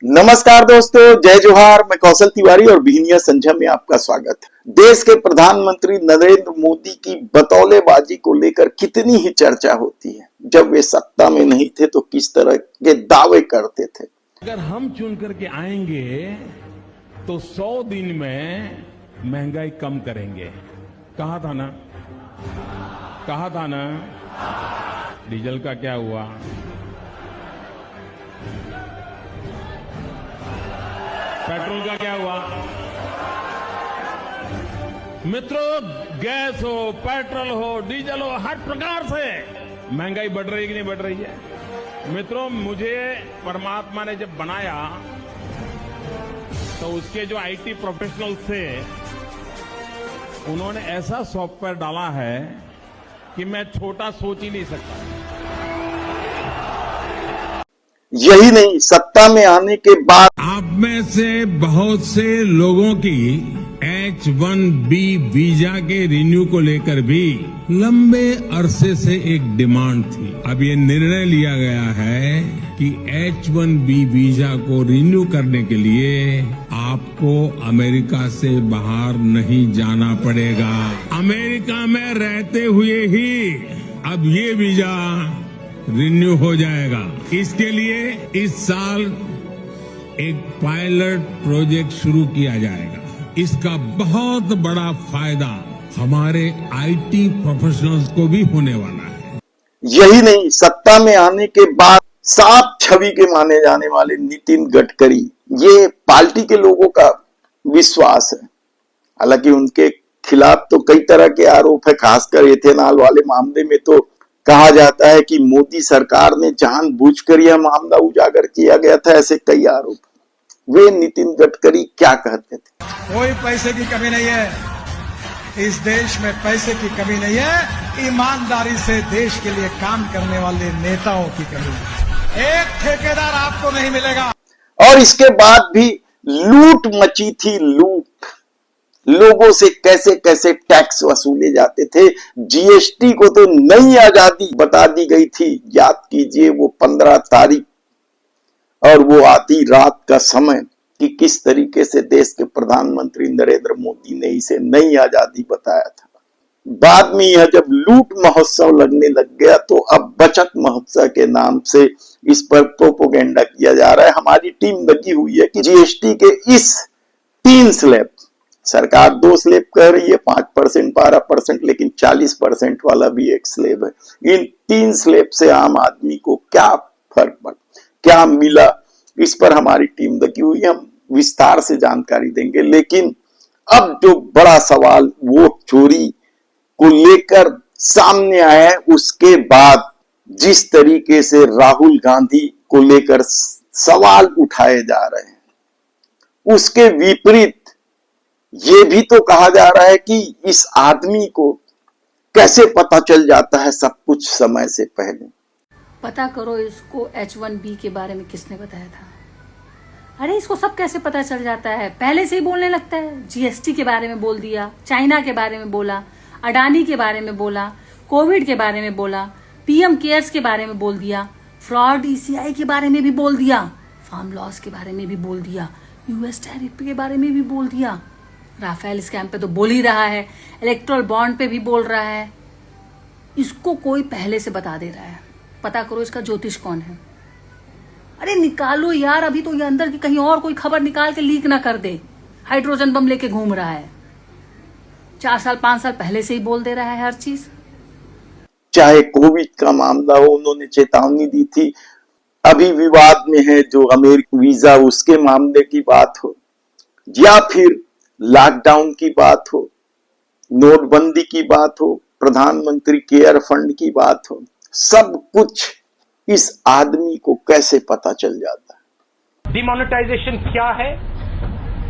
नमस्कार दोस्तों, जय जोहार। मैं कौशल तिवारी और बिहनिया संझा में आपका स्वागत है। देश के प्रधानमंत्री नरेंद्र मोदी की बतौलेबाजी को लेकर कितनी ही चर्चा होती है। जब वे सत्ता में नहीं थे तो किस तरह के दावे करते थे। अगर हम चुन करके आएंगे तो 100 दिन में महंगाई कम करेंगे। कहा था ना डीजल का क्या हुआ? पेट्रोल का क्या हुआ? मित्रों, गैस हो, पेट्रोल हो, डीजल हो, हर प्रकार से महंगाई बढ़ रही है कि नहीं बढ़ रही है? मित्रों, मुझे परमात्मा ने जब बनाया तो उसके जो आईटी प्रोफेशनल्स थे उन्होंने ऐसा सॉफ्टवेयर डाला है कि मैं छोटा सोच ही नहीं सकता। यही नहीं, सत्ता में आने के बाद आप में से बहुत से लोगों की H-1B वीजा के रिन्यू को लेकर भी लंबे अरसे से एक डिमांड थी। अब ये निर्णय लिया गया है कि H-1B वीजा को रिन्यू करने के लिए आपको अमेरिका से बाहर नहीं जाना पड़ेगा। अमेरिका में रहते हुए ही अब ये वीजा रिन्यू हो जाएगा। इसके लिए इस साल एक पायलट प्रोजेक्ट शुरू किया जाएगा। इसका बहुत बड़ा फायदा हमारे आईटी प्रोफेशनल्स को भी होने वाला है। यही नहीं, सत्ता में आने के बाद साफ छवि के माने जाने वाले नितिन गडकरी, ये पार्टी के लोगों का विश्वास है। हालांकि उनके खिलाफ तो कई तरह के आरोप है, खासकर एथेनॉल वाले मामले में तो कहा जाता है कि मोदी सरकार ने जानबूझकर यह मामला उजागर किया गया था। ऐसे कई आरोप। वे नितिन गडकरी क्या कहते थे? कोई पैसे की कमी नहीं है, इस देश में पैसे की कमी नहीं है, ईमानदारी से देश के लिए काम करने वाले नेताओं की कमी है। एक ठेकेदार आपको नहीं मिलेगा। और इसके बाद भी लूट मची थी, लूट। लोगों से कैसे कैसे टैक्स वसूले जाते थे। जीएसटी को तो नई आजादी बता दी गई थी। याद कीजिए वो 15 तारीख और वो आधी रात का समय कि किस तरीके से देश के प्रधानमंत्री नरेंद्र मोदी ने इसे नई आजादी बताया था। बाद में यह जब लूट महोत्सव लगने लग गया तो अब बचत महोत्सव के नाम से इस पर प्रोपोगेंडा किया जा रहा है। हमारी टीम लगी हुई है कि जीएसटी के इस 3 स्लैब, सरकार 2 स्लैब कह रही है, 5%, 12%, लेकिन 40% वाला भी एक स्लैब है। इन 3 स्लैब से आम आदमी को क्या फर्क पड़ा, क्या मिला, इस पर हमारी टीम लगी हुई है। हम विस्तार से जानकारी देंगे। लेकिन अब जो बड़ा सवाल वोट चोरी को लेकर सामने आया है, उसके बाद जिस तरीके से राहुल गांधी को लेकर सवाल उठाए जा रहे हैं, उसके विपरीत ये भी तो कहा जा रहा है कि इस आदमी को कैसे पता चल जाता है सब कुछ समय से पहले। पता करो इसको H-1B के बारे में किसने बताया था। अरे इसको सब कैसे पता चल जाता है, पहले से ही बोलने लगता है। जीएसटी के बारे में बोल दिया, चाइना के बारे में बोला, अडानी के बारे में बोला, कोविड के बारे में बोला, पीएम केयर्स के बारे में बोल दिया, फ्रॉड ECI के बारे में भी बोल दिया, फार्म लॉस के बारे में भी बोल दिया, यूएस टैरिफ के बारे में भी बोल दिया, राफेल स्कैम पे तो बोल ही रहा है, इलेक्ट्रल बॉन्ड पे भी बोल रहा है। इसको कोई पहले से बता दे रहा है। पता करो इसका ज्योतिष कौन है। अरे निकालो यार, अभी तो ये अंदर की कहीं और कोई खबर निकाल के लीक ना कर दे। हाइड्रोजन बम लेके घूम रहा है, 4 साल 5 साल पहले से ही बोल दे रहा है हर चीज। चाहे कोविड का मामला हो, उन्होंने चेतावनी दी थी। अभी विवाद में है जो अमेरिकी वीजा, उसके मामले की बात हो, या फिर लॉकडाउन की बात हो, नोटबंदी की बात हो, प्रधानमंत्री केयर फंड की बात हो, सब कुछ इस आदमी को कैसे पता चल जाता है। डिमोनेटाइजेशन क्या है,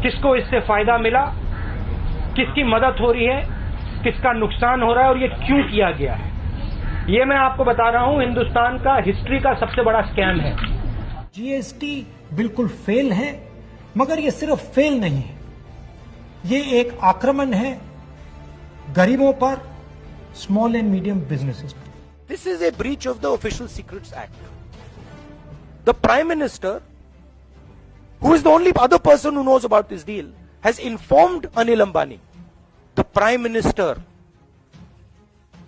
किसको इससे फायदा मिला, किसकी मदद हो रही है, किसका नुकसान हो रहा है और ये क्यों किया गया है, ये मैं आपको बता रहा हूं। हिंदुस्तान का हिस्ट्री का सबसे बड़ा स्कैम है। जीएसटी बिल्कुल फेल है, मगर ये सिर्फ फेल नहीं है, ये एक आक्रमण है गरीबों पर, स्मॉल एंड मीडियम बिजनेसेस पर। This is a breach of the Official Secrets Act. The Prime Minister who is the only other person who knows about this deal, has informed Anil Ambani. The Prime Minister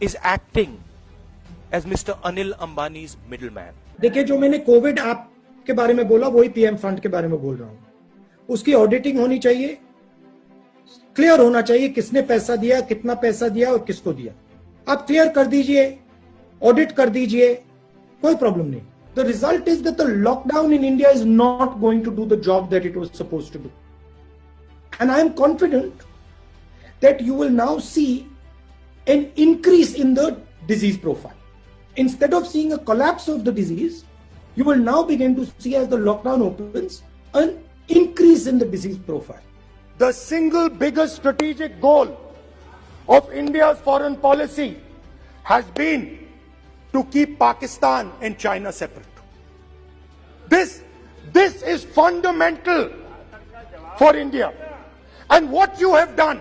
is acting as Mr. Anil Ambani's middleman. देखिए, जो मैंने Covid app के बारे में बोला वही PM fund के बारे में बोल रहा हूं। उसकी ऑडिटिंग होनी चाहिए, क्लियर होना चाहिए किसने पैसा दिया, कितना पैसा दिया और किसको दिया। आप क्लियर कर दीजिए, ऑडिट कर दीजिए, कोई प्रॉब्लम नहीं। The result is that the lockdown in India is not going to do the job that it was supposed to do. And I am confident that you will now see an increase in the disease profile. Instead of seeing a collapse of the disease, you will now begin to see, as the lockdown opens, an increase in the disease profile. The single biggest strategic goal of India's foreign policy has been to keep Pakistan and China separate. This is fundamental for India. And what you have done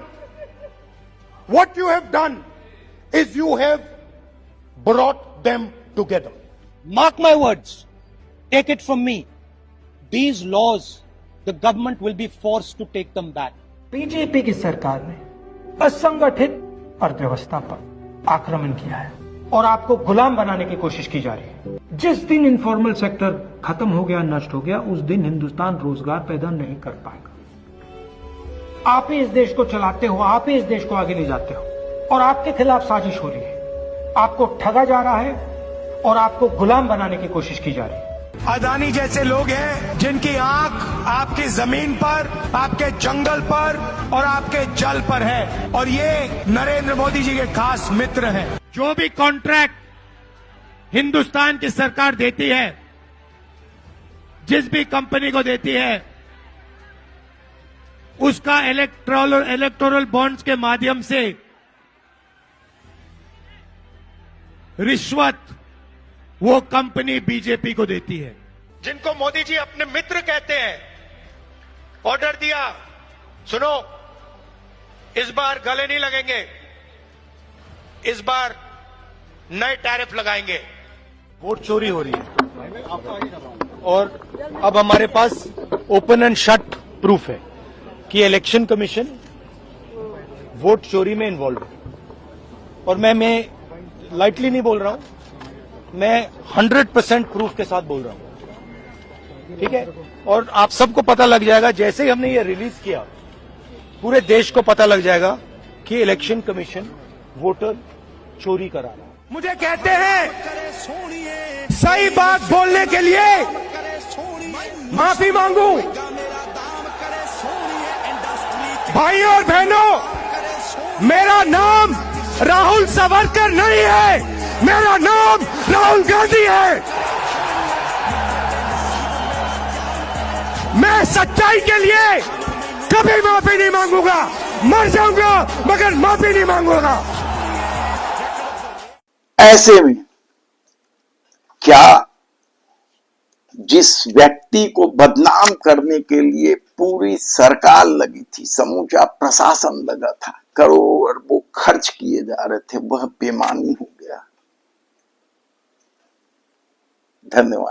is you have brought them together. Mark my words, take it from me. These laws, the government will be forced to take them back. BJP की सरकार ने असंगठित अर्थव्यवस्था पर आक्रमण किया है और आपको गुलाम बनाने की कोशिश की जा रही है। जिस दिन इनफॉर्मल सेक्टर खत्म हो गया, नष्ट हो गया, उस दिन हिंदुस्तान रोजगार पैदा नहीं कर पाएगा। आप ही इस देश को चलाते हो, आप ही इस देश को आगे ले जाते हो और आपके खिलाफ साजिश हो रही है। आपको ठगा जा रहा है और आपको गुलाम बनाने की कोशिश की जा रही है। अदानी जैसे लोग हैं जिनकी आंख आपकी जमीन पर, आपके जंगल पर और आपके जल पर है, और ये नरेंद्र मोदी जी के खास मित्र हैं। जो भी कॉन्ट्रैक्ट हिंदुस्तान की सरकार देती है, जिस भी कंपनी को देती है, उसका इलेक्टोरल बॉन्ड्स के माध्यम से रिश्वत वो कंपनी बीजेपी को देती है। जिनको मोदी जी अपने मित्र कहते हैं, ऑर्डर दिया, सुनो, इस बार गले नहीं लगेंगे, इस बार नए टैरिफ लगाएंगे। वोट चोरी हो रही है और अब हमारे पास ओपन एंड शट प्रूफ है कि इलेक्शन कमीशन वोट चोरी में इन्वॉल्व है। और मैं लाइटली नहीं बोल रहा हूं, मैं 100% प्रूफ के साथ बोल रहा हूं, ठीक है। और आप सबको पता लग जाएगा, जैसे ही हमने ये रिलीज किया, पूरे देश को पता लग जाएगा कि इलेक्शन कमीशन वोटर चोरी करा रहा है। मुझे कहते हैं सही बात बोलने के लिए माफी मांगू। भाइयों और बहनों, मेरा नाम राहुल सावरकर नहीं है, मेरा नाम राहुल गांधी है। मैं सच्चाई के लिए कभी माफी नहीं मांगूंगा, मर जाऊंगा मगर माफी नहीं मांगूंगा। ऐसे में क्या जिस व्यक्ति को बदनाम करने के लिए पूरी सरकार लगी थी, समूचा प्रशासन लगा था, करोड़ों अरबों खर्च किए जा रहे थे, वह बेईमानी हो गया। धन्यवाद।